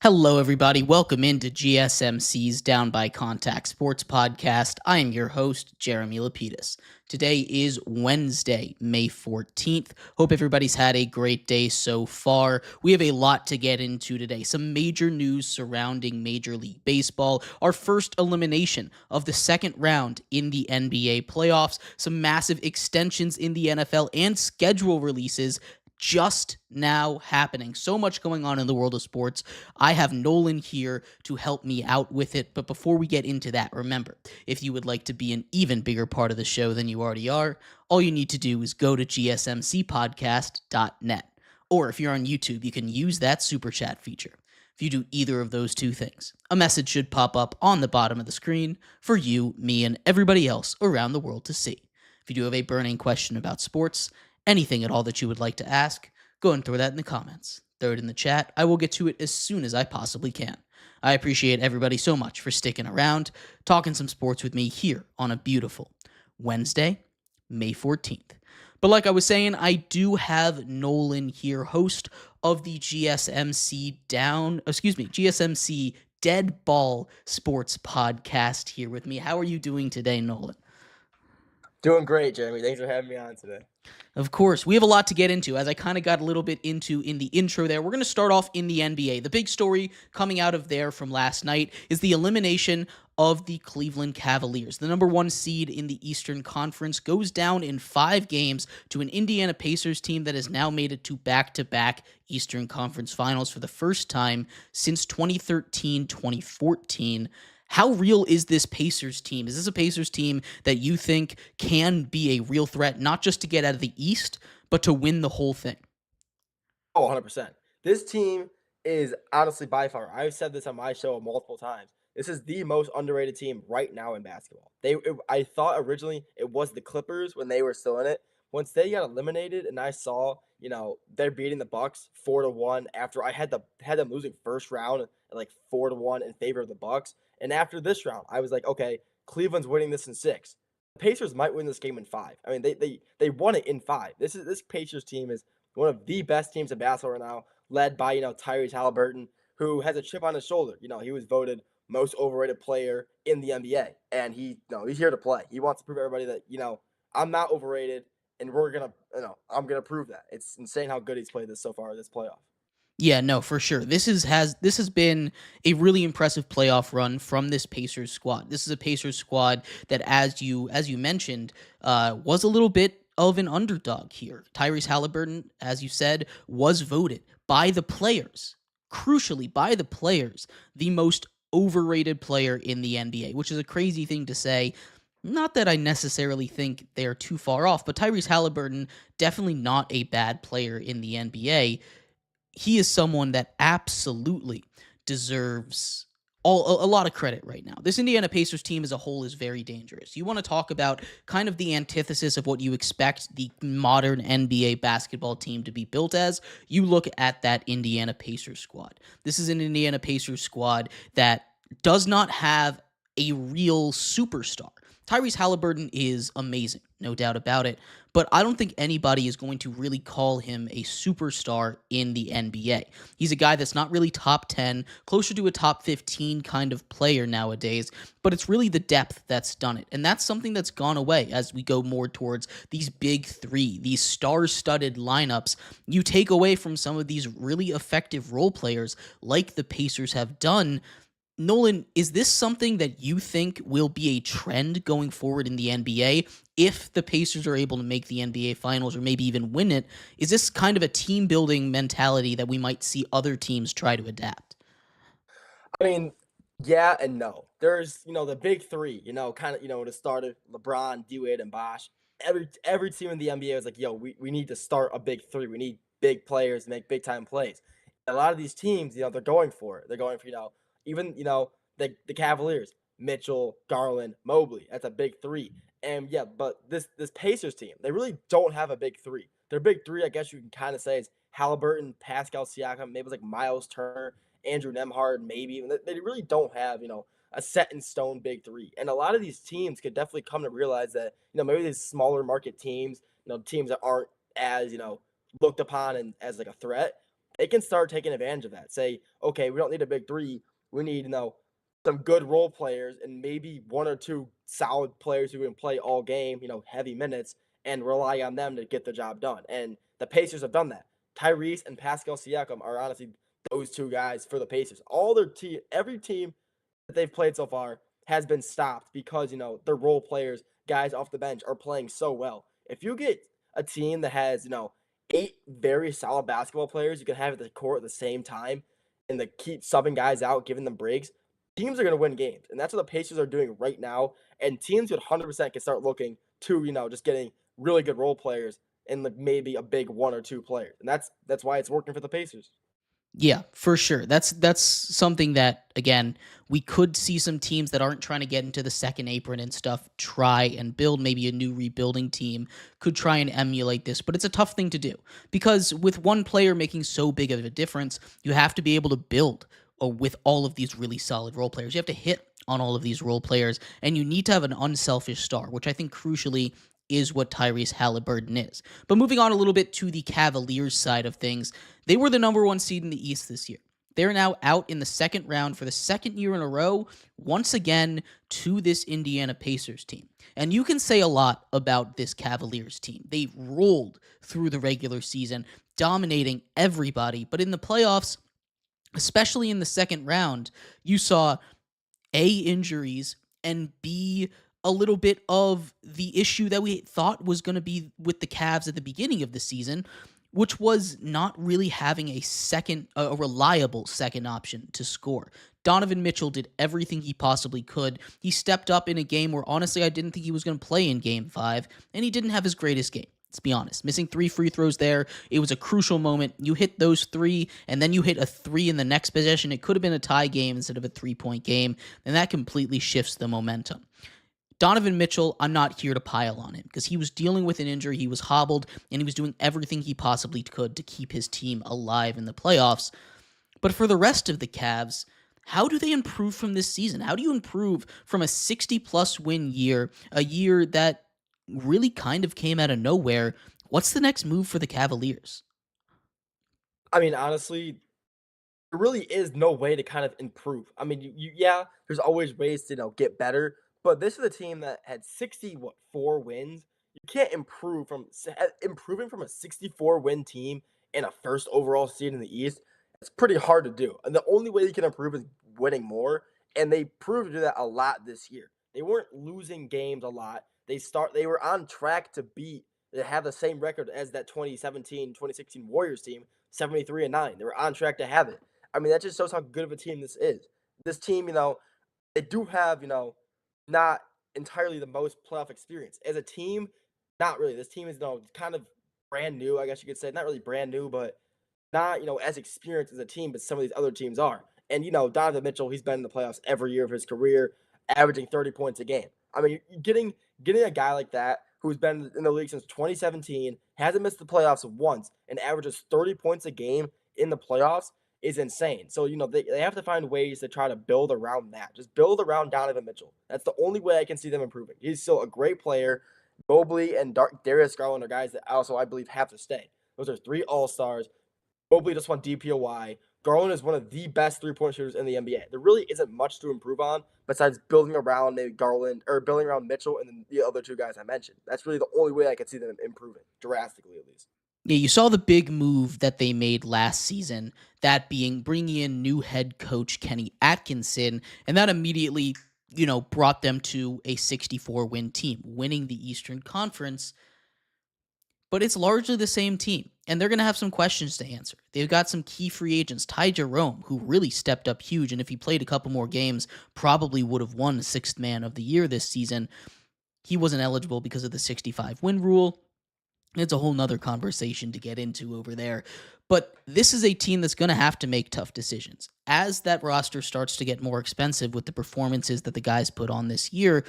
Hello, everybody. Welcome into GSMC's Down by Contact Sports Podcast. I am your host, Jeremy Lapidus. Today is Wednesday, May 14th. Hope everybody's had a great day so far. We have a lot to get into today. Some major news surrounding Major League Baseball, our first elimination of the second round in the NBA playoffs, some massive extensions in the NFL, and schedule releases just now happening. So much going on in the world of sports. I have Nolan here to help me out with it. But before we get into that, remember, if you would like to be an even bigger part of the show than you already are, all you need to do is go to gsmcpodcast.net. Or if you're on YouTube, you can use that super chat feature. If you do either of those two things, a message should pop up on the bottom of the screen for you, me, and everybody else around the world to see. If you do have a burning question about sports, anything at all that you would like to ask, go and throw that in the comments. Throw it in the chat. I will get to it as soon as I possibly can. I appreciate everybody so much for sticking around, talking some sports with me here on a beautiful Wednesday, May 14th. But like I was saying, I do have Nolan here, host of the GSMC Dead Ball Sports Podcast here with me. How are you doing today, Nolan? Doing great, Jeremy. Thanks for having me on today. Of course, we have a lot to get into, as I kind of got a little bit into in the intro there. We're going to start off in the NBA. The big story coming out of there from last night is the elimination of the Cleveland Cavaliers. The number one seed in the Eastern Conference goes down in 5 games to an Indiana Pacers team that has now made it to back-to-back Eastern Conference Finals for the first time since 2013-2014. How real is this Pacers team? Is this a Pacers team that you think can be a real threat, not just to get out of the East, but to win the whole thing? Oh, 100%. This team is honestly by far, I've said this on my show multiple times, this is the most underrated team right now in basketball. I thought originally it was the Clippers when they were still in it. Once they got eliminated and I saw, they're beating the Bucks 4-1 after I had them losing first round at like 4-1 in favor of the Bucks. And after this round, I was like, okay, Cleveland's winning this in 6. The Pacers might win this game in 5. I mean, they won it in 5. This Pacers team is one of the best teams in basketball right now, led by, Tyrese Halliburton, who has a chip on his shoulder. He was voted most overrated player in the NBA, and he's here to play. He wants to prove to everybody that, I'm not overrated, and I'm gonna prove that. It's insane how good he's played this so far this playoff. Yeah, no, for sure. This has been a really impressive playoff run from this Pacers squad. This is a Pacers squad that, as you mentioned, was a little bit of an underdog here. Tyrese Halliburton, as you said, was voted by the players, crucially by the players, the most overrated player in the NBA, which is a crazy thing to say. Not that I necessarily think they're too far off, but Tyrese Halliburton, definitely not a bad player in the NBA. He is someone that absolutely deserves a lot of credit right now. This Indiana Pacers team as a whole is very dangerous. You want to talk about kind of the antithesis of what you expect the modern NBA basketball team to be built as. You look at that Indiana Pacers squad. This is an Indiana Pacers squad that does not have a real superstar. Tyrese Halliburton is amazing, no doubt about it, but I don't think anybody is going to really call him a superstar in the NBA. He's a guy that's not really top 10, closer to a top 15 kind of player nowadays, but it's really the depth that's done it, and that's something that's gone away as we go more towards these big 3, these star-studded lineups. You take away from some of these really effective role players like the Pacers have done. Nolan, is this something that you think will be a trend going forward in the NBA if the Pacers are able to make the NBA Finals or maybe even win it? Is this kind of a team-building mentality that we might see other teams try to adapt? I mean, yeah and no. There's, the big 3, kind of, to start it, LeBron, D-Wade, and Bosh. Every team in the NBA is like, yo, we need to start a big 3. We need big players to make big-time plays. A lot of these teams, they're going for it. They're going for, even, the Cavaliers, Mitchell, Garland, Mobley. That's a big 3. And yeah, but this Pacers team, they really don't have a big 3. Their big 3, I guess you can kind of say, is Halliburton, Pascal Siakam, maybe it's like Miles Turner, Andrew Nemhard, maybe. They really don't have, a set in stone big 3. And a lot of these teams could definitely come to realize that, maybe these smaller market teams, teams that aren't as, looked upon and as like a threat, they can start taking advantage of that. Say, okay, we don't need a big three. We need, some good role players and maybe one or two solid players who can play all game, heavy minutes, and rely on them to get the job done. And the Pacers have done that. Tyrese and Pascal Siakam are honestly those two guys for the Pacers. All their team, every team that they've played so far has been stopped because, their role players, guys off the bench, are playing so well. If you get a team that has, eight very solid basketball players you can have at the court at the same time and they keep subbing guys out, giving them breaks, teams are going to win games. And that's what the Pacers are doing right now. And teams would 100% can start looking to, just getting really good role players and like maybe a big one or two players. And that's why it's working for the Pacers. Yeah, for sure. That's something that, again, we could see some teams that aren't trying to get into the second apron and stuff try and build maybe a new rebuilding team could try and emulate this, but it's a tough thing to do because with one player making so big of a difference, you have to be able to build with all of these really solid role players. You have to hit on all of these role players, and you need to have an unselfish star, which I think crucially is what Tyrese Halliburton is. But moving on a little bit to the Cavaliers side of things, they were the number one seed in the East this year. They're now out in the second round for the second year in a row, once again to this Indiana Pacers team. And you can say a lot about this Cavaliers team. They rolled through the regular season, dominating everybody. But in the playoffs, especially in the second round, you saw A, injuries, and B, a little bit of the issue that we thought was going to be with the Cavs at the beginning of the season, which was not really having a reliable second option to score. Donovan Mitchell did everything he possibly could. He stepped up in a game where honestly I didn't think he was going to play in game 5, and he didn't have his greatest game. Let's be honest. Missing 3 free throws there. It was a crucial moment. You hit those 3, and then you hit a 3 in the next possession. It could have been a tie game instead of a 3-point game, and that completely shifts the momentum. Donovan Mitchell, I'm not here to pile on him because he was dealing with an injury. He was hobbled, and he was doing everything he possibly could to keep his team alive in the playoffs. But for the rest of the Cavs, how do they improve from this season? How do you improve from a 60-plus win year, a year that really kind of came out of nowhere? What's the next move for the Cavaliers? I mean, honestly, there really is no way to kind of improve. I mean, yeah, there's always ways to get better, but this is a team that had 4 wins. You can't improve from improving from a 64 win team and a first overall seed in the East. It's pretty hard to do, and the only way you can improve is winning more. And they proved to do that a lot this year. They weren't losing games a lot. They were on track to have the same record as that 2017-2016 Warriors team, 73-9. They were on track to have it. I mean, that just shows how good of a team this is. This team, they do have, not entirely the most playoff experience. As a team, not really. This team is, kind of brand new, I guess you could say. Not really brand new, but not, as experienced as a team, but some of these other teams are. And, Donovan Mitchell, he's been in the playoffs every year of his career, averaging 30 points a game. I mean, getting a guy like that who's been in the league since 2017, hasn't missed the playoffs once, and averages 30 points a game in the playoffs is insane. So, they have to find ways to try to build around that. Just build around Donovan Mitchell. That's the only way I can see them improving. He's still a great player. Mobley and Darius Garland are guys that also, I believe, have to stay. Those are 3 All-Stars. Mobley just won DPOY. Garland is one of the best three-point shooters in the NBA. There really isn't much to improve on besides building around maybe Garland or building around Mitchell and then the other 2 guys I mentioned. That's really the only way I could see them improving, drastically at least. Yeah, you saw the big move that they made last season, that being bringing in new head coach Kenny Atkinson, and that immediately, brought them to a 64-win team, winning the Eastern Conference. But it's largely the same team, and they're going to have some questions to answer. They've got some key free agents, Ty Jerome, who really stepped up huge, and if he played a couple more games, probably would have won 6th Man of the Year this season. He wasn't eligible because of the 65-win rule. It's a whole nother conversation to get into over there. But this is a team that's going to have to make tough decisions. As that roster starts to get more expensive with the performances that the guys put on this year,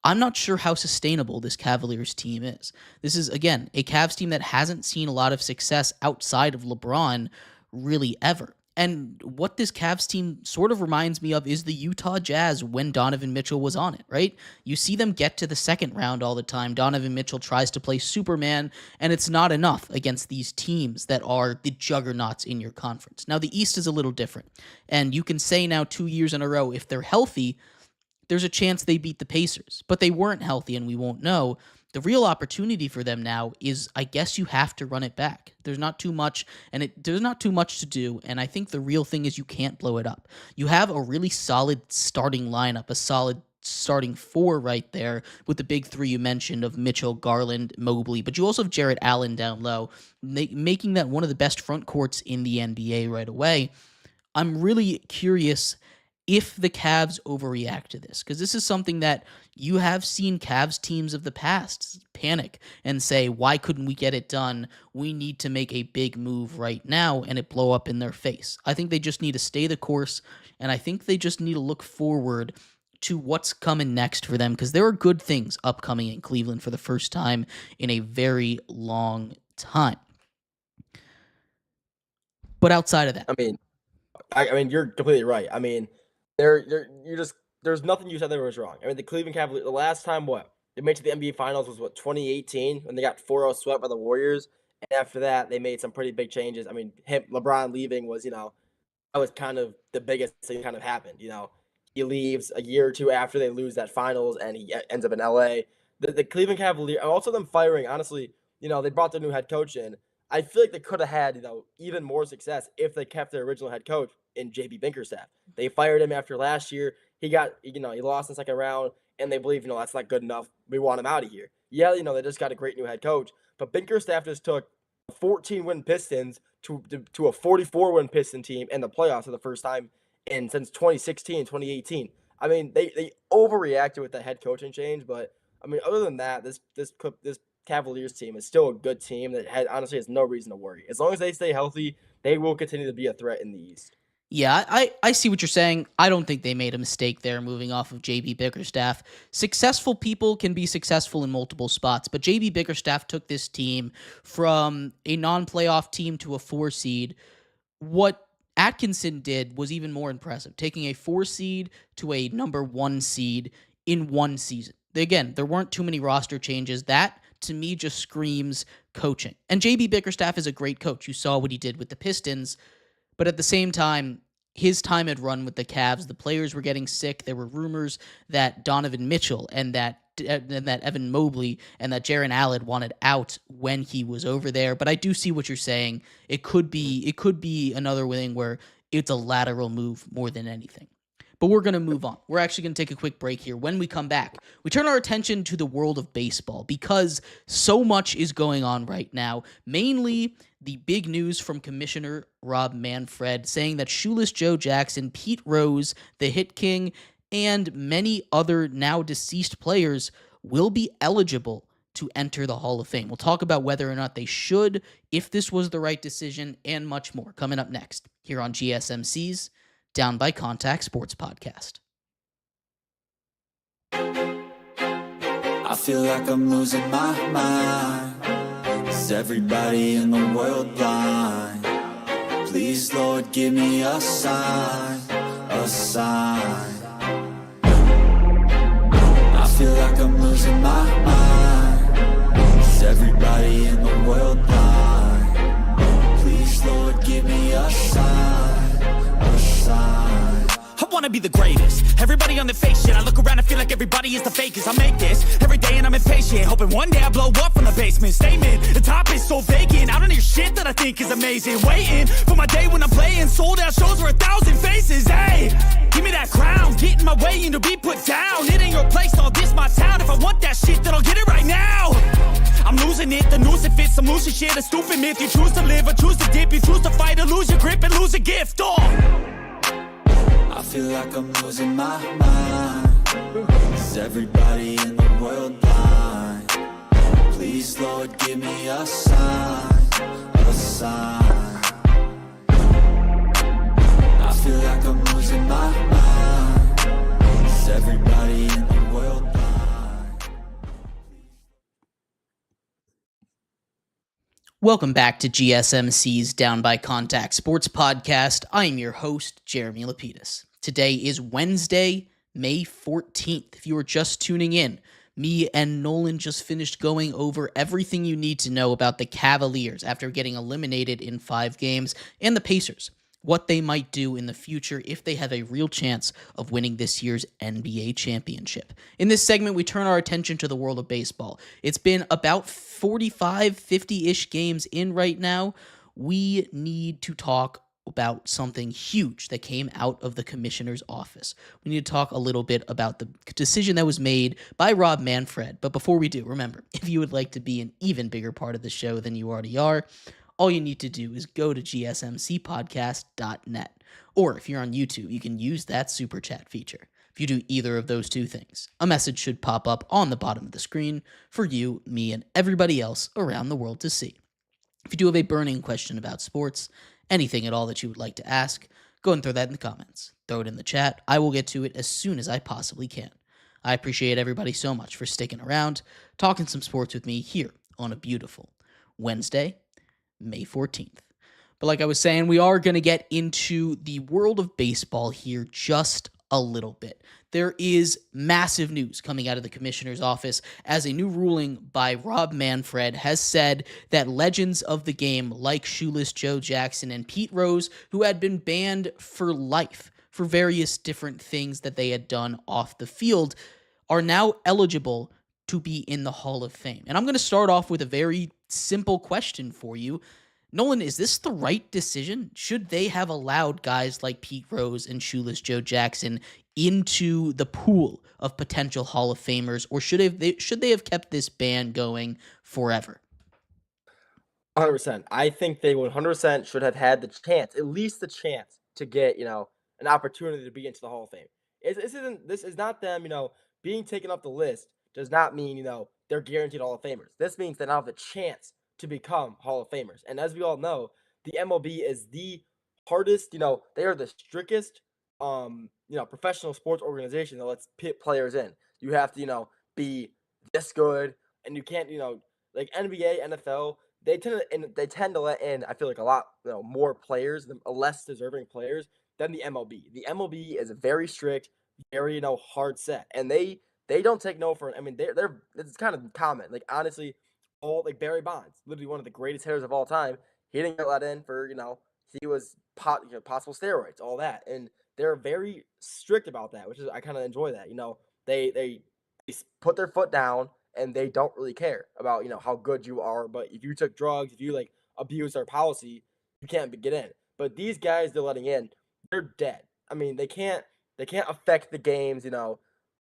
I'm not sure how sustainable this Cavaliers team is. This is, again, a Cavs team that hasn't seen a lot of success outside of LeBron really ever. And what this Cavs team sort of reminds me of is the Utah Jazz when Donovan Mitchell was on it, right? You see them get to the second round all the time. Donovan Mitchell tries to play Superman, and it's not enough against these teams that are the juggernauts in your conference. Now, the East is a little different, and you can say now 2 years in a row, if they're healthy, there's a chance they beat the Pacers, but they weren't healthy and we won't know. The real opportunity for them now is, I guess you have to run it back. There's not too much, and there's not too much to do, and I think the real thing is you can't blow it up. You have a really solid starting lineup, a solid starting four right there with the big three you mentioned of Mitchell, Garland, Mobley, but you also have Jarrett Allen down low, making that one of the best front courts in the NBA right away. I'm really curious if the Cavs overreact to this, because this is something that you have seen Cavs teams of the past panic and say, why couldn't we get it done? We need to make a big move right now, and it blow up in their face. I think they just need to stay the course, and I think they just need to look forward to what's coming next for them, because there are good things upcoming in Cleveland for the first time in a very long time. But outside of that, I mean, you're completely right. I mean, there's nothing you said that was wrong. I mean, the Cleveland Cavaliers, the last time they made to the NBA Finals was 2018 when they got 4-0 swept by the Warriors, and after that they made some pretty big changes. I mean, LeBron leaving was that was kind of the biggest thing kind of happened. He leaves a year or two after they lose that Finals, and he ends up in LA. The Cleveland Cavaliers, and also them firing. Honestly, they brought their new head coach in. I feel like they could have had, even more success if they kept their original head coach in JB Bickerstaff. They fired him after last year. He lost in the second round, and they believe, that's not good enough. We want him out of here. Yeah, they just got a great new head coach, but Bickerstaff just took a 14-win Pistons to a 44-win Piston team in the playoffs for the first time since 2016, 2018. I mean, they overreacted with the head coaching change, but I mean, other than that, this Cavaliers team is still a good team that honestly has no reason to worry. As long as they stay healthy, they will continue to be a threat in the East. Yeah, I see what you're saying. I don't think they made a mistake there moving off of JB Bickerstaff. Successful people can be successful in multiple spots, but JB Bickerstaff took this team from a non-playoff team to a 4 seed. What Atkinson did was even more impressive, taking a 4 seed to a number 1 seed in one season. Again, there weren't too many roster changes. That, to me, just screams coaching. And JB Bickerstaff is a great coach. You saw what he did with the Pistons. But at the same time, his time had run with the Cavs. The players were getting sick. There were rumors that Donovan Mitchell and that Evan Mobley and that Jarrett Allen wanted out when he was over there. But I do see what you're saying. It could be another thing where it's a lateral move more than anything. But we're going to move on. We're actually going to take a quick break here. When we come back, we turn our attention to the world of baseball because so much is going on right now. Mainly the big news from Commissioner Rob Manfred saying that Shoeless Joe Jackson, Pete Rose, the Hit King, and many other now deceased players will be eligible to enter the Hall of Fame. We'll talk about whether or not they should, if this was the right decision, and much more coming up next here on GSMC's Down by Contact Sports Podcast. I feel like I'm losing my mind. Is everybody in the world blind? Please, Lord, give me a sign, a sign. I feel like I'm losing my mind. Is everybody in the world blind? Please, Lord, give me a sign, a sign. I wanna be the greatest. Everybody on the fake shit. I look around and feel like everybody is the fakest. I make this every day and I'm impatient, hoping one day I blow up from the basement. Statement, the top is so vacant. I don't hear shit that I think is amazing. Waiting for my day when I'm playing sold out shows for 1,000 faces. Hey, give me that crown, get in my way and to be put down. It ain't your place, all this my town. If I want that shit, then I'll get it right now. I'm losing it, the noose it fits. I'm losing shit, a stupid myth. You choose to live or choose to dip. You choose to fight or lose your grip and lose a gift. I feel like I'm losing my mind. Is everybody in the world blind? Please, Lord, give me a sign, a sign. I feel like I'm losing my mind. Is everybody in the world blind? Welcome back to GSMC's Down by Contact Sports Podcast. I'm your host, Jeremy Lapidus. Today is Wednesday, May 14th. If you are just tuning in, me and Nolan just finished going over everything you need to know about the Cavaliers after getting eliminated in 5 games, and the Pacers, what they might do in the future if they have a real chance of winning this year's NBA championship. In this segment, we turn our attention to the world of baseball. It's been about 45, 50-ish games in right now. We need to talk about something huge that came out of the commissioner's office. We need to talk a little bit about the decision that was made by Rob Manfred. But before we do, remember, if you would like to be an even bigger part of the show than you already are, all you need to do is go to gsmcpodcast.net. Or if you're on YouTube, you can use that super chat feature. If you do either of those two things, a message should pop up on the bottom of the screen for you, me, and everybody else around the world to see. If you do have a burning question about sports, anything at all that you would like to ask, go and throw that in the comments. Throw it in the chat. I will get to it as soon as I possibly can. I appreciate everybody so much for sticking around, talking some sports with me here on a beautiful Wednesday, May 14th. But like I was saying, we are going to get into the world of baseball here just a little bit. There is massive news coming out of the commissioner's office as a new ruling by Rob Manfred has said that legends of the game like Shoeless Joe Jackson and Pete Rose, who had been banned for life for various different things that they had done off the field, are now eligible to be in the Hall of Fame. And I'm going to start off with a very simple question for you. Nolan, is this the right decision? Should they have allowed guys like Pete Rose and Shoeless Joe Jackson into the pool of potential Hall of Famers, or should they have kept this ban going forever? 100%. I think they 100% should have had the chance, at least the chance, to get, an opportunity to be into the Hall of Fame. This is not them, being taken off the list does not mean, they're guaranteed Hall of Famers. This means they now have the chance to become Hall of Famers. And as we all know, the MLB is the hardest, they are the strictest, professional sports organization that lets pit players in. You have to, be this good, and you can't, like NBA, NFL, they tend to let in, I feel like, a lot, more players, less deserving players than the MLB. The MLB is a very strict, very, hard set, and they don't take no for. I mean, it's kind of common. Like, honestly, Barry Bonds, literally one of the greatest hitters of all time, he didn't get let in for, he was possible steroids, all that, and they're very strict about that, which is, I kind of enjoy that. They put their foot down and they don't really care about, how good you are. But if you took drugs, if you abuse their policy, you can't get in. But these guys they're letting in, they're dead. I mean, they can't affect the game's,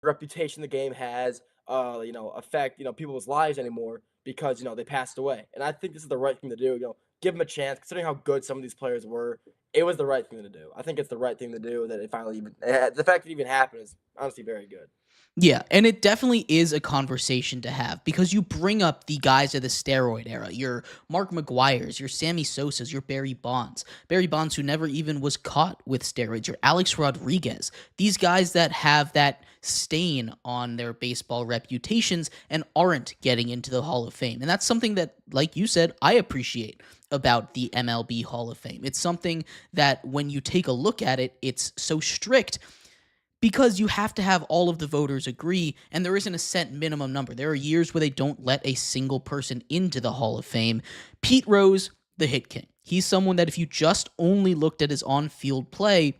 reputation the game has, affect, people's lives anymore because, they passed away. And I think this is the right thing to do. Give them a chance, considering how good some of these players were. It was the right thing to do. I think it's the right thing to do that it finally the fact that it even happened is honestly very good. Yeah, and it definitely is a conversation to have because you bring up the guys of the steroid era, your Mark McGuire's, your Sammy Sosa's, your Barry Bonds who never even was caught with steroids, your Alex Rodriguez, these guys that have that stain on their baseball reputations and aren't getting into the Hall of Fame. And that's something that, like you said, I appreciate about the MLB Hall of Fame. It's something that when you take a look at it, it's so strict because you have to have all of the voters agree, and there isn't a set minimum number. There are years where they don't let a single person into the Hall of Fame. Pete Rose, the hit king. He's someone that if you just only looked at his on-field play,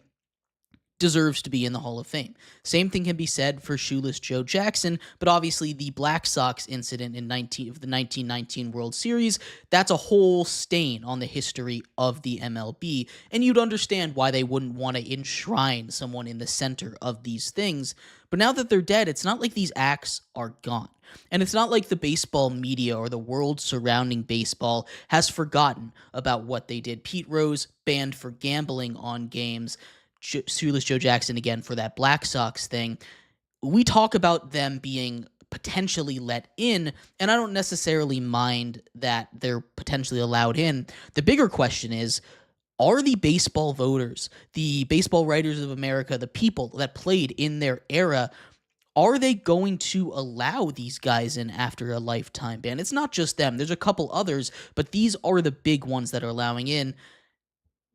deserves to be in the Hall of Fame. Same thing can be said for Shoeless Joe Jackson, but obviously the Black Sox incident in the 1919 World Series, that's a whole stain on the history of the MLB, and you'd understand why they wouldn't want to enshrine someone in the center of these things. But now that they're dead, it's not like these acts are gone. And it's not like the baseball media or the world surrounding baseball has forgotten about what they did. Pete Rose banned for gambling on games. Shoeless Joe Jackson again for that Black Sox thing. We talk about them being potentially let in, and I don't necessarily mind that they're potentially allowed in. The bigger question is, are the baseball voters, the Baseball Writers of America, the people that played in their era, are they going to allow these guys in after a lifetime ban? It's not just them. There's a couple others, but these are the big ones that are allowing in.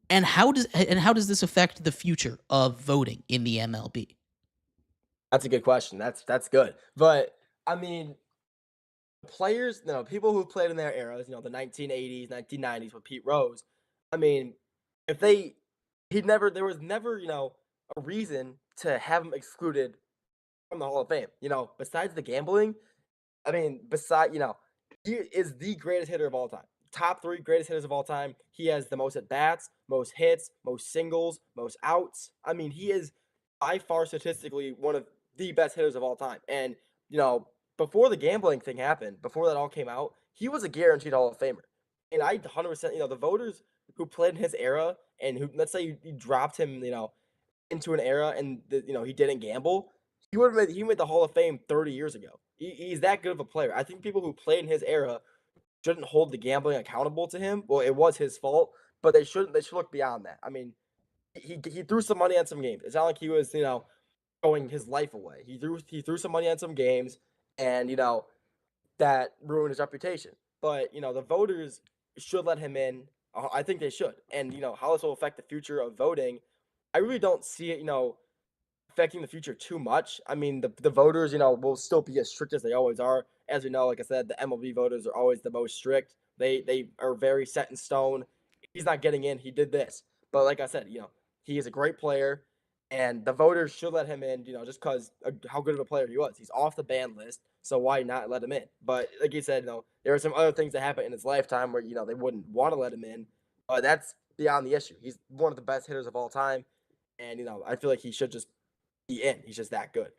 And how does this affect the future of voting in the MLB? That's a good question. That's good. But I mean, players, people who played in their eras, the 1980s, 1990s with Pete Rose. I mean, if they, there was never, a reason to have him excluded from the Hall of Fame. Besides the gambling, I mean, he is the greatest hitter of all time. Top three greatest hitters of all time. He has the most at bats, most hits, most singles, most outs. I mean, he is by far statistically one of the best hitters of all time. And, before the gambling thing happened, before that all came out, he was a guaranteed Hall of Famer. And I 100%, the voters who played in his era and who, let's say you dropped him, into an era and, he didn't gamble, he made the Hall of Fame 30 years ago. He's that good of a player. I think people who played in his era shouldn't hold the gambling accountable to him. Well, it was his fault, but they should look beyond that. I mean, he threw some money on some games. It's not like he was, throwing his life away. He threw some money on some games, and that ruined his reputation. But the voters should let him in. I think they should. And how this will affect the future of voting, I really don't see it. Affecting the future too much. I mean, the voters, will still be as strict as they always are. As we know, like I said, the MLB voters are always the most strict. They are very set in stone. He's not getting in. He did this. But like I said, he is a great player, and the voters should let him in, just because how good of a player he was. He's off the ban list, so why not let him in? But like you said, there are some other things that happened in his lifetime where, they wouldn't want to let him in. But that's beyond the issue. He's one of the best hitters of all time, and, I feel like he should just be in. He's just that good.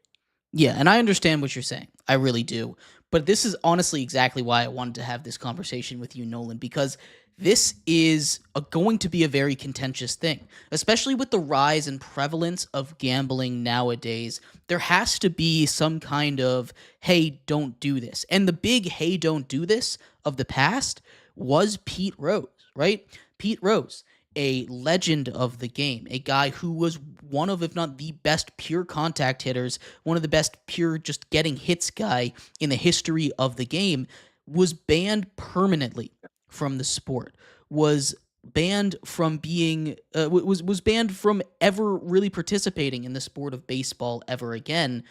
Yeah, and I understand what you're saying. I really do. But this is honestly exactly why I wanted to have this conversation with you, Nolan, because this is going to be a very contentious thing, especially with the rise and prevalence of gambling nowadays. There has to be some kind of, hey, don't do this. And the big, hey, don't do this of the past was Pete Rose, right? Pete Rose, a legend of the game, a guy who was one of, if not the best pure contact hitters, one of the best pure just getting hits guy in the history of the game, was banned permanently from the sport, was banned from being, was banned from ever really participating in the sport of baseball ever again.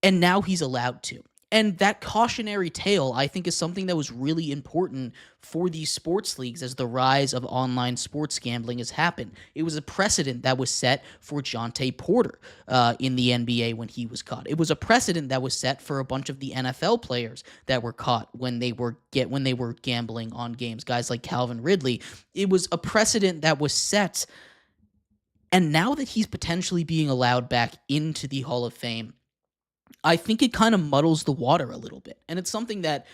And now he's allowed to. And that cautionary tale, I think, is something that was really important for these sports leagues as the rise of online sports gambling has happened. It was a precedent that was set for Jonte Porter in the NBA when he was caught. It was a precedent that was set for a bunch of the NFL players that were caught when they were gambling on games, guys like Calvin Ridley. It was a precedent that was set. And now that he's potentially being allowed back into the Hall of Fame, I think it kind of muddles the water a little bit. And it's something that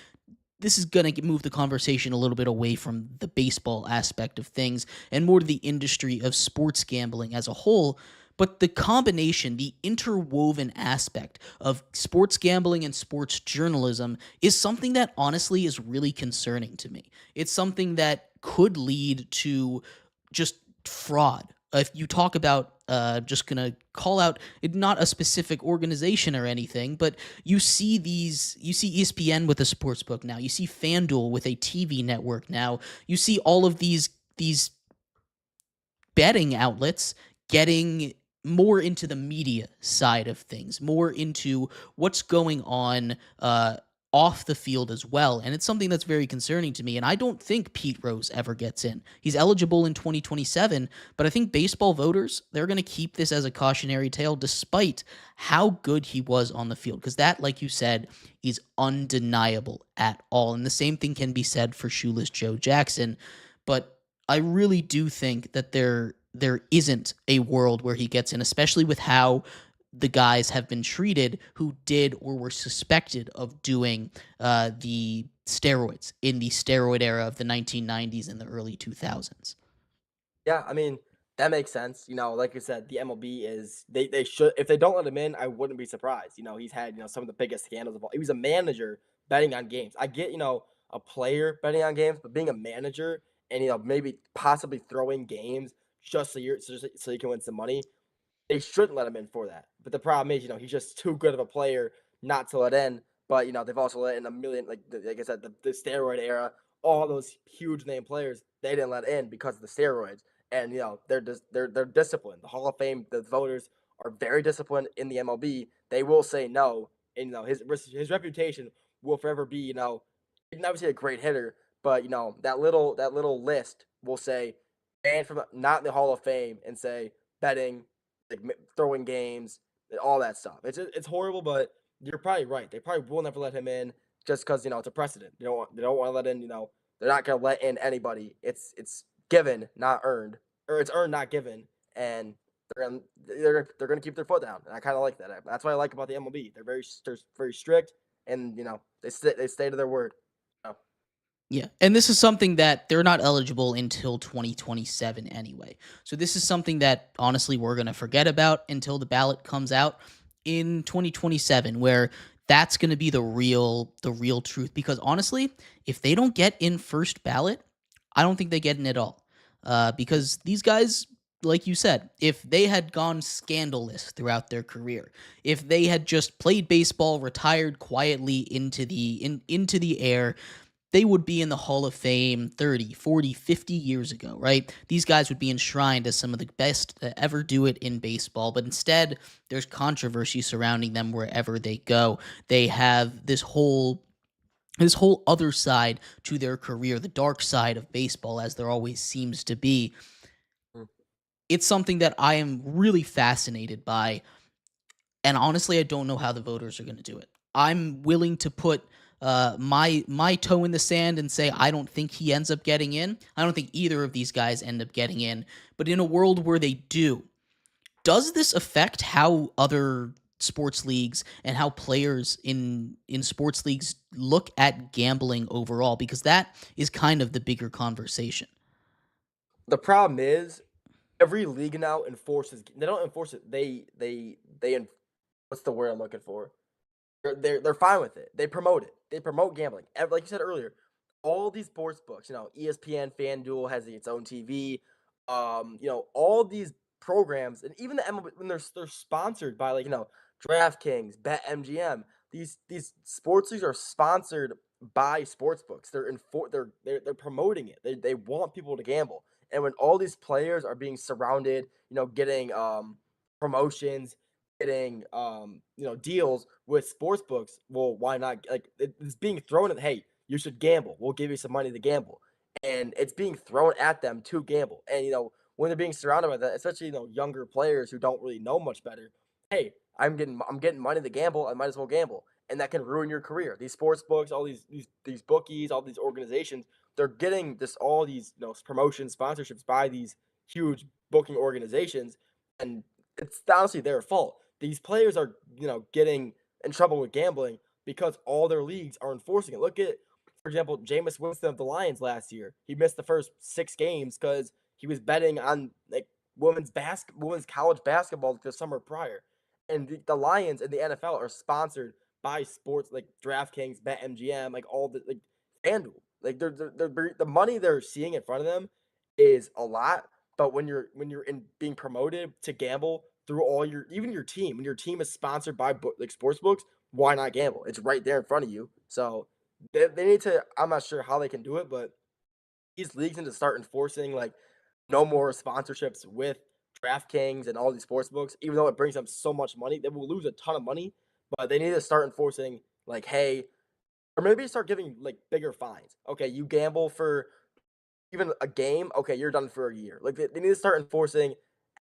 this is going to move the conversation a little bit away from the baseball aspect of things and more to the industry of sports gambling as a whole. But the combination, the interwoven aspect of sports gambling and sports journalism is something that honestly is really concerning to me. It's something that could lead to just fraud. If you talk about, just going to call out not a specific organization or anything, but you see ESPN with a sports book now. You see FanDuel with a TV network now. You see all of these betting outlets getting more into the media side of things, more into what's going on off the field as well. And it's something that's very concerning to me. And I don't think Pete Rose ever gets in. He's eligible in 2027, but I think baseball voters, they're going to keep this as a cautionary tale despite how good he was on the field. Because that, like you said, is undeniable at all. And the same thing can be said for Shoeless Joe Jackson. But I really do think that there isn't a world where he gets in, especially with how the guys have been treated who did or were suspected of doing the steroids in the steroid era of the 1990s and the early 2000s. Yeah, I mean, that makes sense. Like you said, the MLB is they should, if they don't let him in, I wouldn't be surprised. He's had, some of the biggest scandals of all. He was a manager betting on games. I get, a player betting on games, but being a manager and maybe possibly throwing games just so you can win some money. they shouldn't let him in for that. But the problem is, he's just too good of a player not to let in. But they've also let in a million, like I said, the steroid era, all those huge name players they didn't let in because of the steroids. And they're disciplined. The Hall of Fame, the voters are very disciplined in the MLB. They will say no, and his reputation will forever be he's obviously a great hitter, but that little list will say banned from not in the Hall of Fame and say betting, like throwing games, and all that stuff. It's horrible, but you're probably right. They probably will never let him in just because it's a precedent. They don't want to let in. They're not gonna let in anybody. It's given, not earned, or it's earned, not given, and they're gonna keep their foot down. And I kind of like that. That's what I like about the MLB. They're very strict, and they stay to their word. Yeah, and this is something that they're not eligible until 2027 anyway. So this is something that honestly we're going to forget about until the ballot comes out in 2027, where that's going to be the real truth, because honestly, if they don't get in first ballot, I don't think they get in at all. Because these guys, like you said, if they had gone scandalous throughout their career, if they had just played baseball, retired quietly into the air, they would be in the Hall of Fame 30, 40, 50 years ago, right? These guys would be enshrined as some of the best to ever do it in baseball, but instead, there's controversy surrounding them wherever they go. They have this whole other side to their career, the dark side of baseball, as there always seems to be. Mm. It's something that I am really fascinated by, and honestly, I don't know how the voters are going to do it. I'm willing to put my toe in the sand and say I don't think he ends up getting in. I don't think either of these guys end up getting in. But in a world where they do, does this affect how other sports leagues and how players in sports leagues look at gambling overall? Because that is kind of the bigger conversation. The problem is every league now enforces. They don't enforce it. They what's the word I'm looking for? They're fine with it. They promote it. They promote gambling. Like you said earlier, all these sports books, ESPN, FanDuel has its own TV. All these programs, and even the MLB, when they're sponsored by DraftKings, BetMGM. These sports leagues are sponsored by sports books. They're promoting it. They want people to gamble. And when all these players are being surrounded, getting promotions, getting deals with sports books, well, why not? Like it's being thrown at, hey, you should gamble. We'll give you some money to gamble, and it's being thrown at them to gamble. And when they're being surrounded by that, especially younger players who don't really know much better, hey, I'm getting money to gamble. I might as well gamble, and that can ruin your career. These sports books, all these bookies, all these organizations, they're getting all these promotions, sponsorships by these huge booking organizations, and it's honestly their fault. These players are, getting in trouble with gambling because all their leagues are enforcing it. Look at, for example, Jameis Winston of the Lions last year. He missed the first 6 games because he was betting on women's college basketball the summer prior. And the Lions and the NFL are sponsored by sports like DraftKings, BetMGM, all the FanDuel. The money they're seeing in front of them is a lot. But when you're being promoted to gamble through even your team, when your team is sponsored by sports books, why not gamble? It's right there in front of you. So they need to. I'm not sure how they can do it, but these leagues need to start enforcing no more sponsorships with DraftKings and all these sports books. Even though it brings them so much money, they will lose a ton of money. But they need to start enforcing hey, or maybe start giving bigger fines. Okay, you gamble for even a game, okay, you're done for a year. They need to start enforcing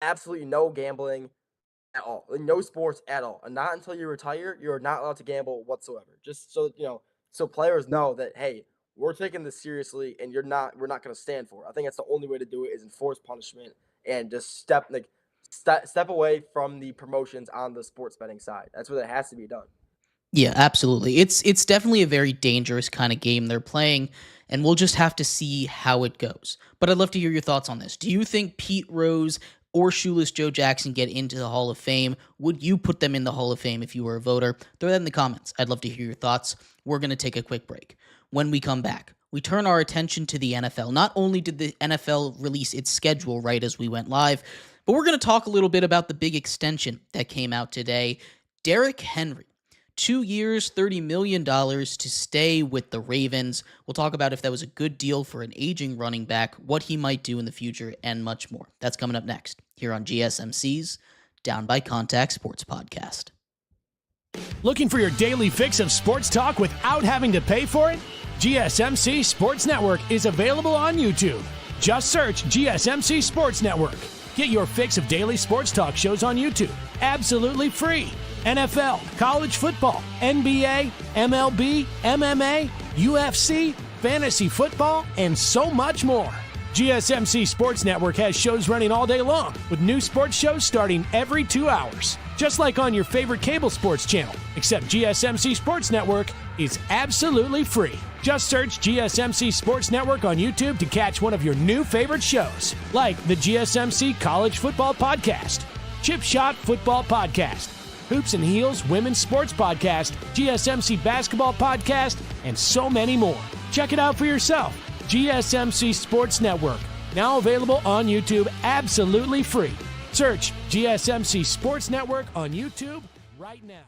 absolutely no gambling at all, no sports at all, and not until you retire. You're not allowed to gamble whatsoever. Just so so players know that hey, we're taking this seriously, and we're not going to stand for it. I think that's the only way to do it is enforce punishment and just step away from the promotions on the sports betting side. That's what it has to be done. Yeah, absolutely. It's definitely a very dangerous kind of game they're playing, and we'll just have to see how it goes. But I'd love to hear your thoughts on this. Do you think Pete Rose or Shoeless Joe Jackson get into the Hall of Fame? Would you put them in the Hall of Fame if you were a voter? Throw that in the comments. I'd love to hear your thoughts. We're going to take a quick break. When we come back, we turn our attention to the NFL. Not only did the NFL release its schedule right as we went live, But we're going to talk a little bit about the big extension that came out today. Derrick Henry, 2 years, $30 million to stay with the Ravens. We'll talk about if that was a good deal for an aging running back, what he might do in the future, and much more. That's coming up next here on GSMC's Down by Contact Sports Podcast. Looking for your daily fix of sports talk without having to pay for it? GSMC Sports Network is available on YouTube. Just search GSMC Sports Network. Get your fix of daily sports talk shows on YouTube, absolutely free. NFL, college football, NBA, MLB, MMA, UFC, fantasy football, and so much more. GSMC Sports Network has shows running all day long, with new sports shows starting every 2 hours. Just like on your favorite cable sports channel, except GSMC Sports Network is absolutely free. Just search GSMC Sports Network on YouTube to catch one of your new favorite shows, like the GSMC College Football Podcast, Chip Shot Football Podcast, Hoops and Heels Women's Sports Podcast, GSMC Basketball Podcast, and so many more. Check it out for yourself. GSMC Sports Network, now available on YouTube absolutely free. Search GSMC Sports Network on YouTube right now.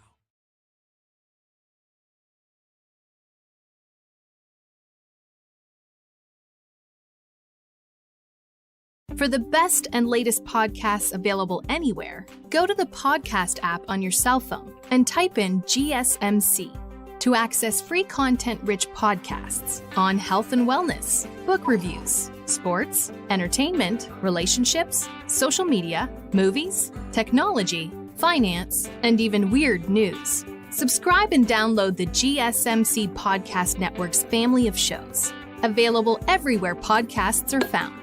For the best and latest podcasts available anywhere, go to the podcast app on your cell phone and type in GSMC to access free content-rich podcasts on health and wellness, book reviews, sports, entertainment, relationships, social media, movies, technology, finance, and even weird news. Subscribe and download the GSMC Podcast Network's family of shows, available everywhere podcasts are found.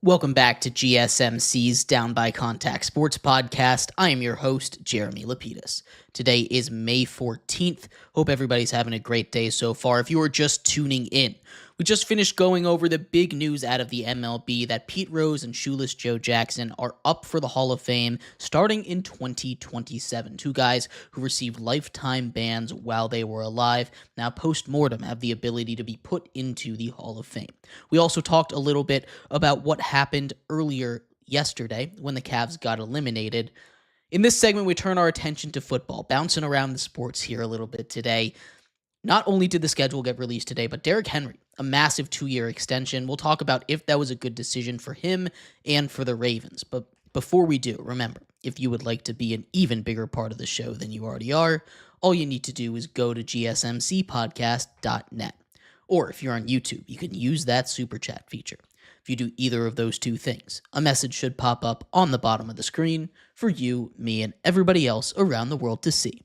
Welcome back to GSMC's Down by Contact Sports Podcast. I am your host, Jeremy Lapidus. Today is May 14th. Hope everybody's having a great day so far. If you are just tuning in, we just finished going over the big news out of the MLB that Pete Rose and Shoeless Joe Jackson are up for the Hall of Fame starting in 2027. Two guys who received lifetime bans while they were alive, now post-mortem have the ability to be put into the Hall of Fame. We also talked a little bit about what happened earlier yesterday when the Cavs got eliminated. In this segment, we turn our attention to football, bouncing around the sports here a little bit today. Not only did the schedule get released today, but Derrick Henry, a massive 2-year extension. We'll talk about if that was a good decision for him and for the Ravens. But before we do, remember, if you would like to be an even bigger part of the show than you already are, all you need to do is go to gsmcpodcast.net. Or if you're on YouTube, you can use that super chat feature. If you do either of those two things, a message should pop up on the bottom of the screen for you, me, and everybody else around the world to see.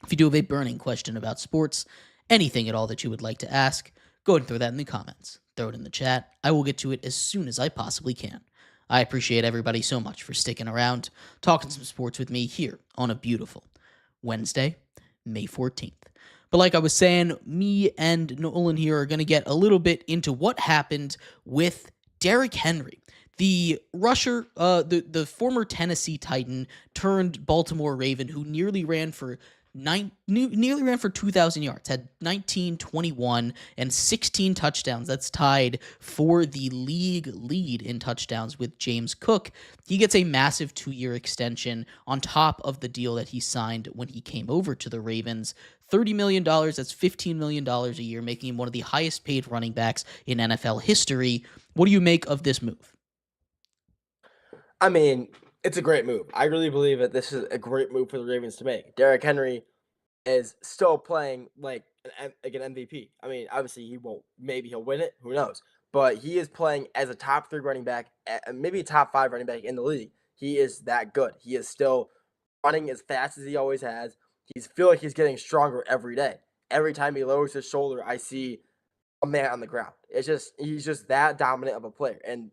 If you do have a burning question about sports, anything at all that you would like to ask, go ahead and throw that in the comments. Throw it in the chat. I will get to it as soon as I possibly can. I appreciate everybody so much for sticking around, talking some sports with me here on a beautiful Wednesday, May 14th. But like I was saying, me and Nolan here are going to get a little bit into what happened with Derrick Henry. The rusher, the former Tennessee Titan turned Baltimore Raven, who nearly ran for 2,000 yards, had 19, 21, and 16 touchdowns. That's tied for the league lead in touchdowns with James Cook. He gets a massive 2-year extension on top of the deal that he signed when he came over to the Ravens. $30 million, that's $15 million a year, making him one of the highest paid running backs in NFL history. What do you make of this move? I mean, it's a great move. I really believe that this is a great move for the Ravens to make. Derrick Henry is still playing like an MVP. I mean, obviously maybe he'll win it. Who knows? But he is playing as a top 3 running back, maybe a top 5 running back in the league. He is that good. He is still running as fast as he always has. Feel like he's getting stronger every day. Every time he lowers his shoulder, I see a man on the ground. He's just that dominant of a player. And,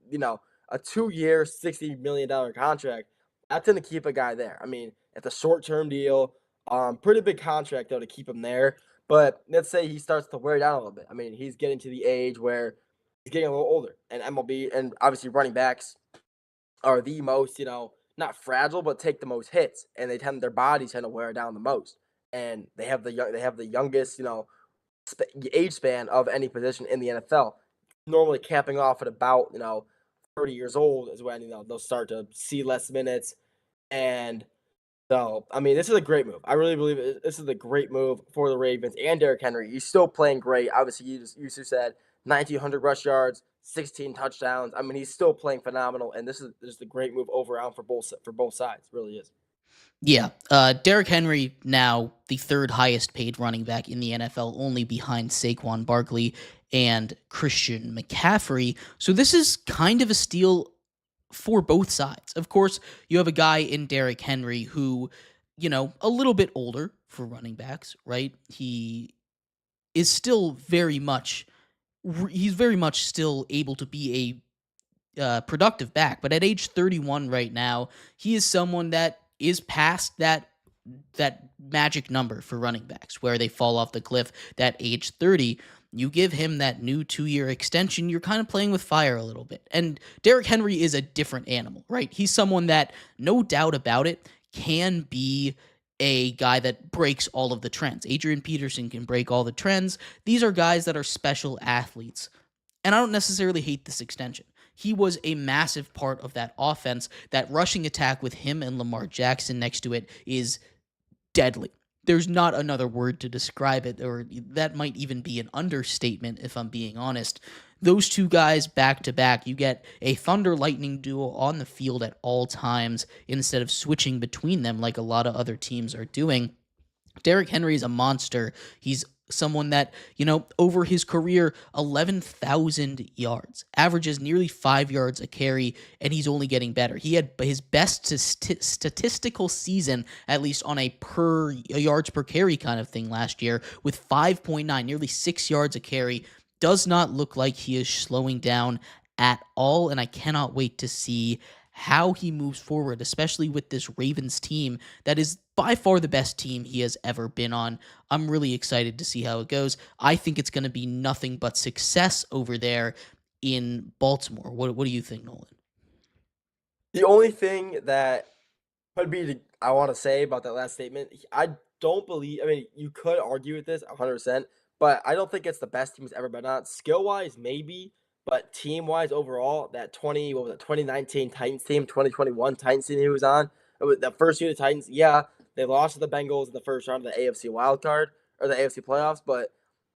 a 2-year, $60 million contract, that's going to keep a guy there. I mean, it's a short-term deal. Pretty big contract, though, to keep him there. But let's say he starts to wear down a little bit. I mean, he's getting to the age where he's getting a little older. And MLB, and obviously running backs are the most, not fragile, but take the most hits. And their bodies tend to wear down the most. and they have the youngest, age span of any position in the NFL. Normally capping off at about 30 years old is when they'll start to see less minutes. And so, I mean, this is a great move. I really believe this is a great move for the Ravens and Derrick Henry. He's still playing great. Obviously, you said 1,900 rush yards, 16 touchdowns. I mean, he's still playing phenomenal, and this is a great move overall for both sides. It really is. Yeah, Derrick Henry now the third highest paid running back in the NFL, only behind Saquon Barkley and Christian McCaffrey. So this is kind of a steal for both sides. Of course, you have a guy in Derrick Henry who, a little bit older for running backs, right? He is still he's very much still able to be a productive back, but at age 31 right now, he is someone that is past that magic number for running backs where they fall off the cliff at age 30. You give him that new 2-year extension, you're kind of playing with fire a little bit. And Derrick Henry is a different animal, right? He's someone that, no doubt about it, can be a guy that breaks all of the trends. Adrian Peterson can break all the trends. These are guys that are special athletes. And I don't necessarily hate this extension. He was a massive part of that offense. That rushing attack with him and Lamar Jackson next to it is deadly. There's not another word to describe it, or that might even be an understatement if I'm being honest. Those two guys back to back, you get a thunder lightning duo on the field at all times instead of switching between them like a lot of other teams are doing. Derrick Henry is a monster. He's someone that, over his career, 11,000 yards, averages nearly 5 yards a carry, and he's only getting better. He had his best statistical season, at least on a yards per carry kind of thing last year, with 5.9, nearly 6 yards a carry. Does not look like he is slowing down at all, and I cannot wait to see how he moves forward, especially with this Ravens team that is by far the best team he has ever been on. I'm really excited to see how it goes. I think it's going to be nothing but success over there in Baltimore. What do you think, Nolan? The only thing that I want to say about that last statement, I don't believe, I mean, you could argue with this 100%, but I don't think it's the best team he's ever been on. Skill-wise, maybe, but team-wise overall, that 2019 Titans team, 2021 Titans team he was on, the first year of the Titans, yeah, they lost to the Bengals in the first round of the AFC wild card, or the AFC playoffs, but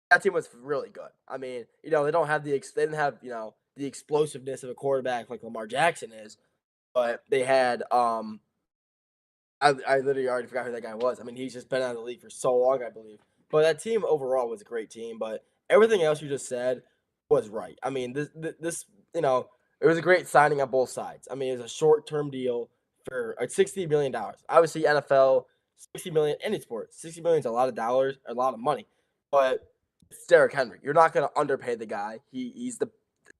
that team was really good. I mean, they don't have they didn't have, the explosiveness of a quarterback like Lamar Jackson is, but they had, I literally already forgot who that guy was. I mean, he's just been out of the league for so long, I believe. But that team overall was a great team, but everything else you just said was right. I mean, this it was a great signing on both sides. I mean, it was a short-term deal for $60 million. Obviously, NFL, $60 million, any sport, $60 million is a lot of dollars, a lot of money. But it's Derrick Henry. You're not going to underpay the guy. He's the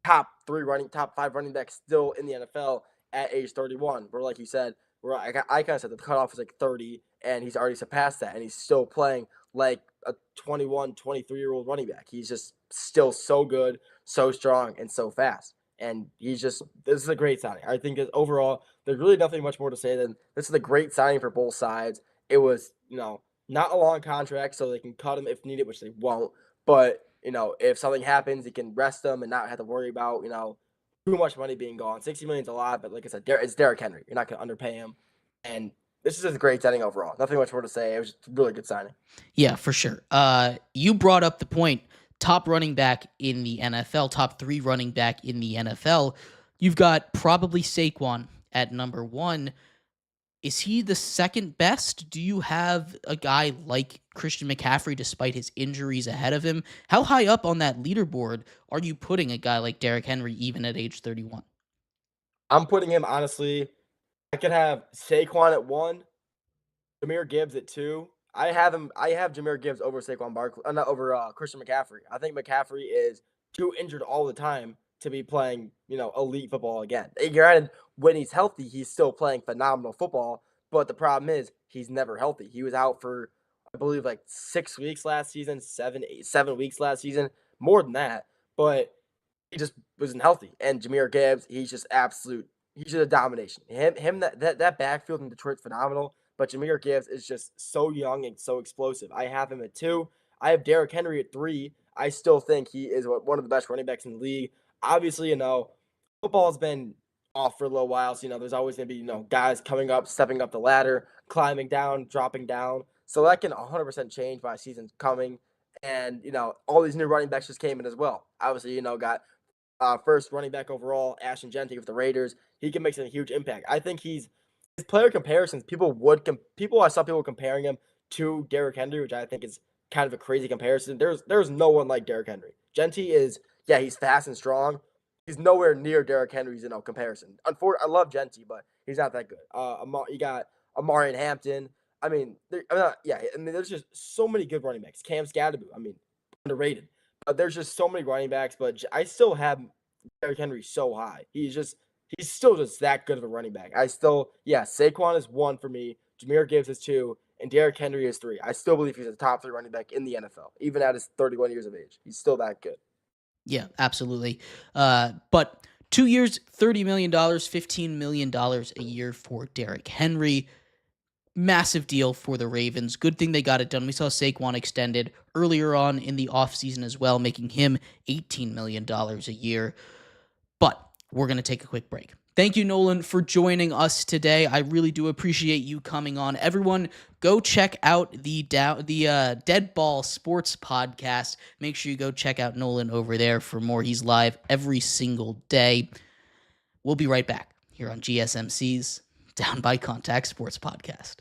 top 5 running back still in the NFL at age 31. Where, like you said, I kind of said the cutoff is like 30, and he's already surpassed that, and he's still playing like a 21, 23-year-old running back. He's just still so good, so strong, and so fast. And this is a great signing. I think overall, there's really nothing much more to say than this is a great signing for both sides. It was, not a long contract, so they can cut him if needed, which they won't. But, if something happens, they can rest him and not have to worry about, too much money being gone. $60 million is a lot, but like I said, it's Derrick Henry. You're not going to underpay him. And this is just a great signing overall. Nothing much more to say. It was just a really good signing. Yeah, for sure. You brought up the point. Top running back in the NFL, top 3 running back in the NFL. You've got probably Saquon at number 1. Is he the second best? Do you have a guy like Christian McCaffrey despite his injuries ahead of him? How high up on that leaderboard are you putting a guy like Derrick Henry even at age 31? I'm putting him, honestly, I could have Saquon at 1, Jahmyr Gibbs at 2. I have Jahmyr Gibbs over Saquon Barkley, not over Christian McCaffrey. I think McCaffrey is too injured all the time to be playing, elite football again. Granted, when he's healthy, he's still playing phenomenal football, but the problem is he's never healthy. He was out for, I believe, like 6 weeks last season, 7 weeks last season, more than that, but he just wasn't healthy. And Jahmyr Gibbs, he's just a domination. That backfield in Detroit's phenomenal. but Jahmyr Gibbs is just so young and so explosive. I have him at 2. I have Derrick Henry at 3. I still think he is one of the best running backs in the league. Obviously, football's been off for a little while, so there's always going to be guys coming up, stepping up the ladder, climbing down, dropping down. So that can 100% change by season's coming. And all these new running backs just came in as well. Obviously, got first running back overall, Ashton Genty with the Raiders. He can make a huge impact. I think his player comparisons. I saw people comparing him to Derrick Henry, which I think is kind of a crazy comparison. There's no one like Derrick Henry. Genty is, he's fast and strong. He's nowhere near Derrick Henry's comparison. Unfortunately, I love Genty, but he's not that good. You got Amari and Hampton. There's just so many good running backs. Cam Scadaboo, underrated. But there's just so many running backs, but I still have Derrick Henry so high. He's still just that good of a running back. Saquon is 1 for me, Jahmyr Gibbs is 2, and Derrick Henry is 3. I still believe he's a top 3 running back in the NFL, even at his 31 years of age. He's still that good. Yeah, absolutely. But 2 years, $30 million, $15 million a year for Derrick Henry. Massive deal for the Ravens. Good thing they got it done. We saw Saquon extended earlier on in the offseason as well, making him $18 million a year. But we're going to take a quick break. Thank you, Nolan, for joining us today. I really do appreciate you coming on. Everyone, go check out the Dead Ball Sports podcast. Make sure you go check out Nolan over there for more. He's live every single day. We'll be right back here on GSMC's Down by Contact Sports Podcast.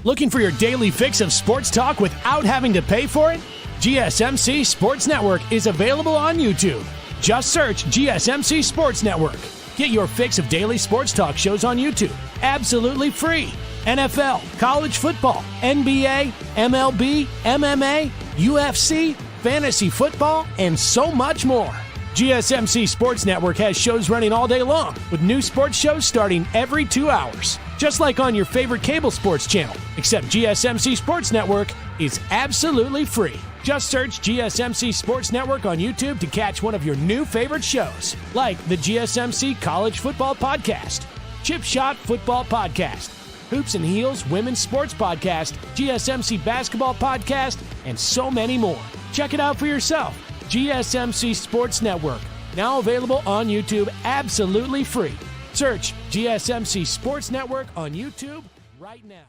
Looking for your daily fix of sports talk without having to pay for it? GSMC Sports Network is available on YouTube. Just search GSMC Sports Network. Get your fix of daily sports talk shows on YouTube, absolutely free. NFL, college football, NBA, MLB, MMA, UFC, fantasy football, and so much more. GSMC Sports Network has shows running all day long, with new sports shows starting every 2 hours. Just like on your favorite cable sports channel, except GSMC Sports Network is absolutely free. Just search GSMC Sports Network on YouTube to catch one of your new favorite shows, like the GSMC College Football Podcast, Chip Shot Football Podcast, Hoops and Heels Women's Sports Podcast, GSMC Basketball Podcast, and so many more. Check it out for yourself. GSMC Sports Network, now available on YouTube absolutely free. Search GSMC Sports Network on YouTube right now.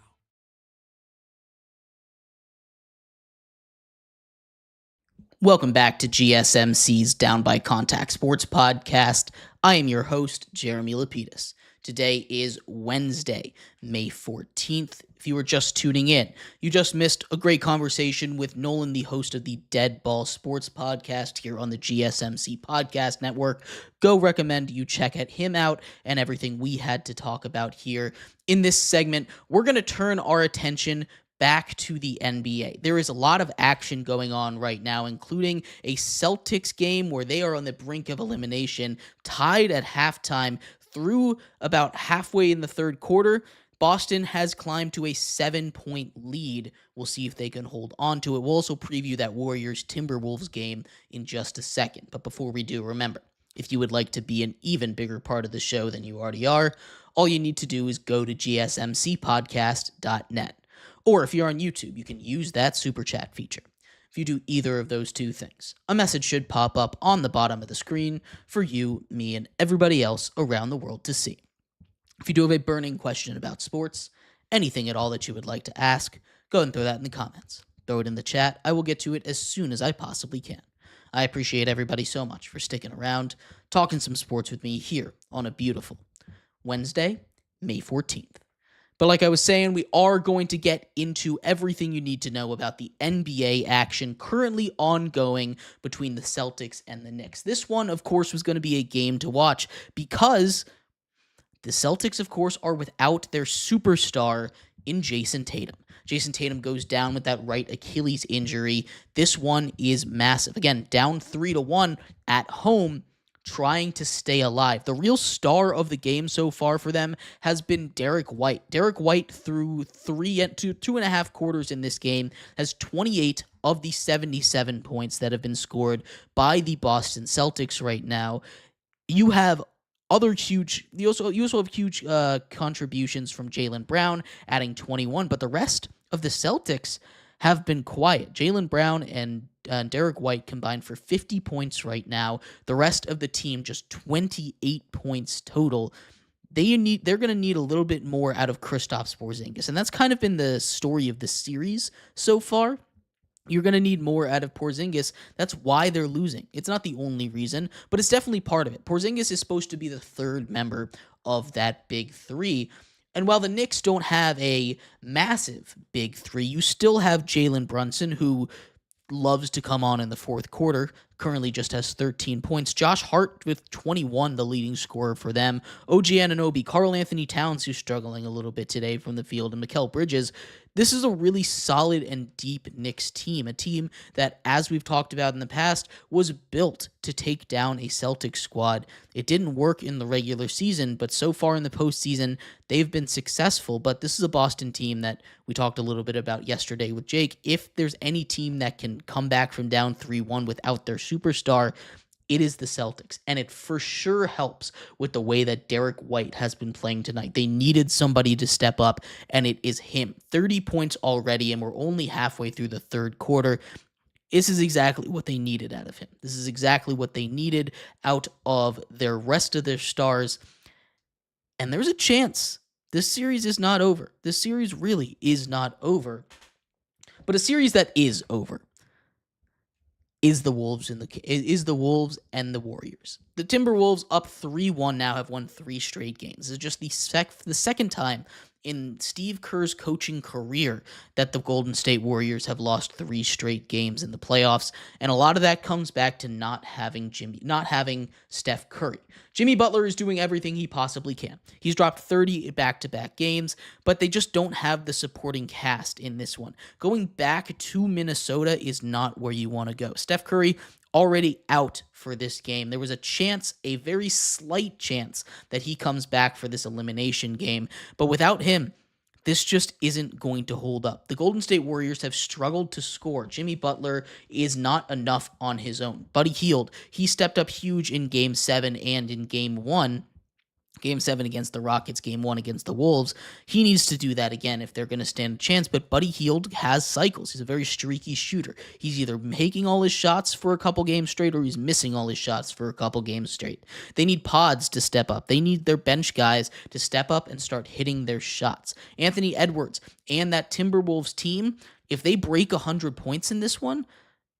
Welcome back to GSMC's Down by Contact Sports Podcast. I am your host, Jeremy Lapidus. Today is Wednesday, May 14th. If you were just tuning in, you just missed a great conversation with Nolan, the host of the Dead Ball Sports Podcast here on the GSMC Podcast Network. Go recommend you check him out and everything we had to talk about here. In this segment, we're going to turn our attention back to the NBA. There is a lot of action going on right now, including a Celtics game where they are on the brink of elimination, tied at halftime through about halfway in the third quarter. Boston has climbed to a 7-point lead. We'll see if they can hold on to it. We'll also preview that Warriors-Timberwolves game in just a second. But before we do, remember, if you would like to be an even bigger part of the show than you already are, all you need to do is go to gsmcpodcast.net. Or if you're on YouTube, you can use that super chat feature. If you do either of those two things, a message should pop up on the bottom of the screen for you, me, and everybody else around the world to see. If you do have a burning question about sports, anything at all that you would like to ask, go ahead and throw that in the comments. Throw it in the chat. I will get to it as soon as I possibly can. I appreciate everybody so much for sticking around, talking some sports with me here on a beautiful Wednesday, May 14th. But like I was saying, we are going to get into everything you need to know about the NBA action currently ongoing between the Celtics and the Knicks. This one, of course, was going to be a game to watch because the Celtics, of course, are without their superstar in Jason Tatum. Jason Tatum goes down with that right Achilles injury. This one is massive. Again, down 3-1 at home, trying to stay alive. The real star of the game so far for them has been Derek White. Derek White, through 2.5 quarters in this game, has 28 of the 77 points that have been scored by the Boston Celtics right now. You have you also have huge contributions from Jaylen Brown, adding 21, but the rest of the Celtics have been quiet. Jaylen Brown and Derek White combined for 50 points right now. The rest of the team just 28 points total. They're going to need a little bit more out of Kristaps Porzingis, and that's kind of been the story of the series so far. You're going to need more out of Porzingis. That's why they're losing. It's not the only reason, but it's definitely part of it. Porzingis is supposed to be the third member of that big three. And while the Knicks don't have a massive big three, you still have Jalen Brunson, who loves to come on in the fourth quarter, currently just has 13 points. Josh Hart with 21, the leading scorer for them. OG Anunoby, Karl Anthony Towns, who's struggling a little bit today from the field, and Mikal Bridges. This is a really solid and deep Knicks team, a team that, as we've talked about in the past, was built to take down a Celtics squad. It didn't work in the regular season, but so far in the postseason, they've been successful. But this is a Boston team that we talked a little bit about yesterday with Jake. If there's any team that can come back from down 3-1 without their superstar, it is the Celtics, and it for sure helps with the way that Derek White has been playing tonight. They needed somebody to step up, and it is him. 30 points already, and we're only halfway through the third quarter. This is exactly what they needed out of him. This is exactly what they needed out of their rest of their stars, and there's a chance this series is not over. This series really is not over, but a series that is over is the Wolves and the Warriors. The Timberwolves, up 3-1 now, have won 3 straight games. This is just the second time in Steve Kerr's coaching career that the Golden State Warriors have lost 3 straight games in the playoffs, and a lot of that comes back to not having Steph Curry. Jimmy Butler is doing everything he possibly can. He's dropped 30 back-to-back games, but they just don't have the supporting cast in this one. Going back to Minnesota is not where you want to go. Steph Curry already out for this game. There was a chance, a very slight chance, that he comes back for this elimination game, but without him, this just isn't going to hold up. The Golden State Warriors have struggled to score. Jimmy Butler is not enough on his own. Buddy Hield, he stepped up huge in Game 7 and in Game 1. Game 7 against the Rockets, Game 1 against the Wolves. He needs to do that again if they're going to stand a chance, but Buddy Hield has cycles. He's a very streaky shooter. He's either making all his shots for a couple games straight or he's missing all his shots for a couple games straight. They need pods to step up. They need their bench guys to step up and start hitting their shots. Anthony Edwards and that Timberwolves team, if they break 100 points in this one,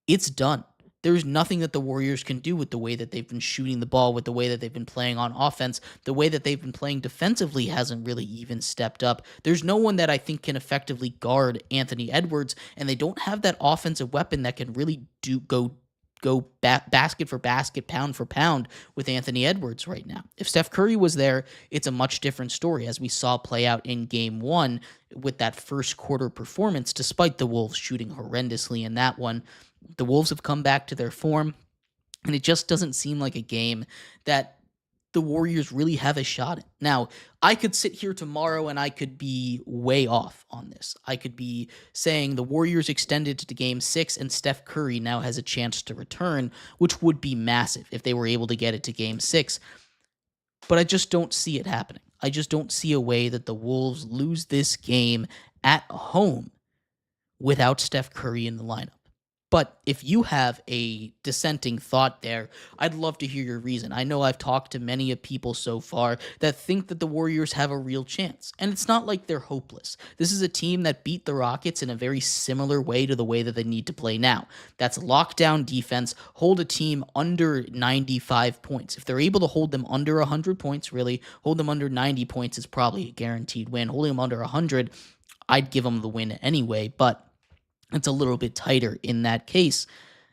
it's done. There's nothing that the Warriors can do with the way that they've been shooting the ball, with the way that they've been playing on offense. The way that they've been playing defensively hasn't really even stepped up. There's no one that I think can effectively guard Anthony Edwards, and they don't have that offensive weapon that can really go basket for basket, pound for pound with Anthony Edwards right now. If Steph Curry was there, it's a much different story, as we saw play out in Game 1 with that first quarter performance, despite the Wolves shooting horrendously in that one. The Wolves have come back to their form, and it just doesn't seem like a game that the Warriors really have a shot at. Now, I could sit here tomorrow and I could be way off on this. I could be saying the Warriors extended to Game 6 and Steph Curry now has a chance to return, which would be massive if they were able to get it to Game 6. But I just don't see it happening. I just don't see a way that the Wolves lose this game at home without Steph Curry in the lineup. But if you have a dissenting thought there, I'd love to hear your reason. I know I've talked to many of people so far that think that the Warriors have a real chance. And it's not like they're hopeless. This is a team that beat the Rockets in a very similar way to the way that they need to play now. That's lockdown defense, hold a team under 95 points. If they're able to hold them under 100 points, really, hold them under 90 points is probably a guaranteed win. Holding them under 100, I'd give them the win anyway, but it's a little bit tighter in that case.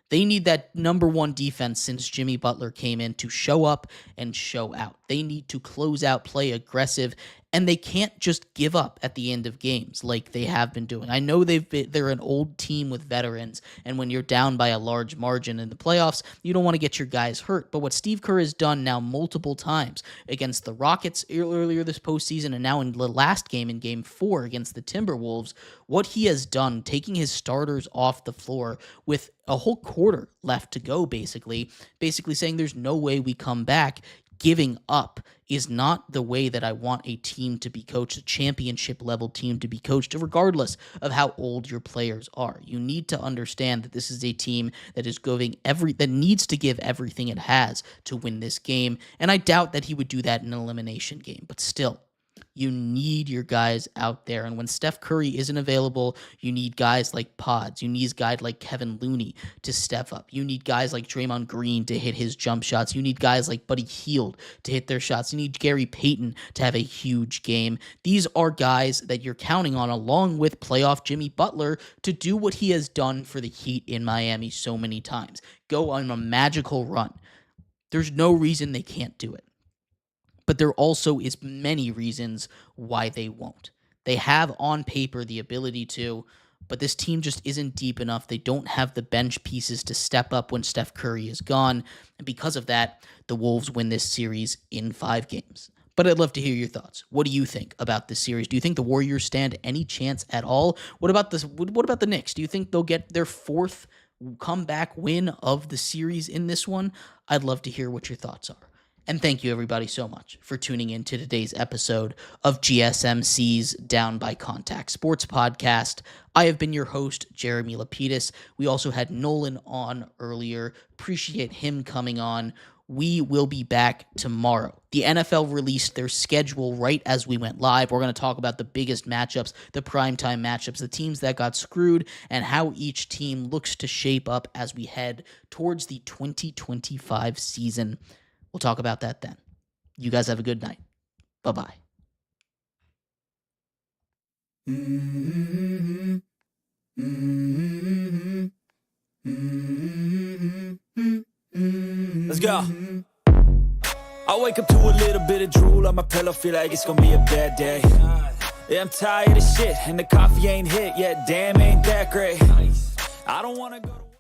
They need that number one defense since Jimmy Butler came in to show up and show out. They need to close out, play aggressive, and they can't just give up at the end of games like they have been doing. I know they're an old team with veterans, and when you're down by a large margin in the playoffs, you don't want to get your guys hurt. But what Steve Kerr has done now multiple times against the Rockets earlier this postseason, and now in the last game, in Game 4 against the Timberwolves, what he has done, taking his starters off the floor with a whole quarter left to go, basically saying there's no way we come back. Giving up is not the way that I want a team to be coached, a championship level team to be coached, regardless of how old your players are. You need to understand that this is a team that is that needs to give everything it has to win this game. And I doubt that he would do that in an elimination game, but still, you need your guys out there. And when Steph Curry isn't available, you need guys like Pods. You need guys like Kevin Looney to step up. You need guys like Draymond Green to hit his jump shots. You need guys like Buddy Hield to hit their shots. You need Gary Payton to have a huge game. These are guys that you're counting on, along with playoff Jimmy Butler, to do what he has done for the Heat in Miami so many times. Go on a magical run. There's no reason they can't do it. But there also is many reasons why they won't. They have on paper the ability to, but this team just isn't deep enough. They don't have the bench pieces to step up when Steph Curry is gone. And because of that, the Wolves win this series in 5 games. But I'd love to hear your thoughts. What do you think about this series? Do you think the Warriors stand any chance at all? What about the Knicks? Do you think they'll get their 4th comeback win of the series in this one? I'd love to hear what your thoughts are. And thank you, everybody, so much for tuning in to today's episode of GSMC's Down by Contact Sports Podcast. I have been your host, Jeremy Lapidus. We also had Nolan on earlier. Appreciate him coming on. We will be back tomorrow. The NFL released their schedule right as we went live. We're going to talk about the biggest matchups, the primetime matchups, the teams that got screwed, and how each team looks to shape up as we head towards the 2025 season. We'll talk about that then. You guys have a good night. Bye-bye. Let's go. I wake up to a little bit of drool on my pillow, feel like it's gonna be a bad day. Yeah, I'm tired of shit, and the coffee ain't hit yet. Damn, ain't that great. I don't wanna go to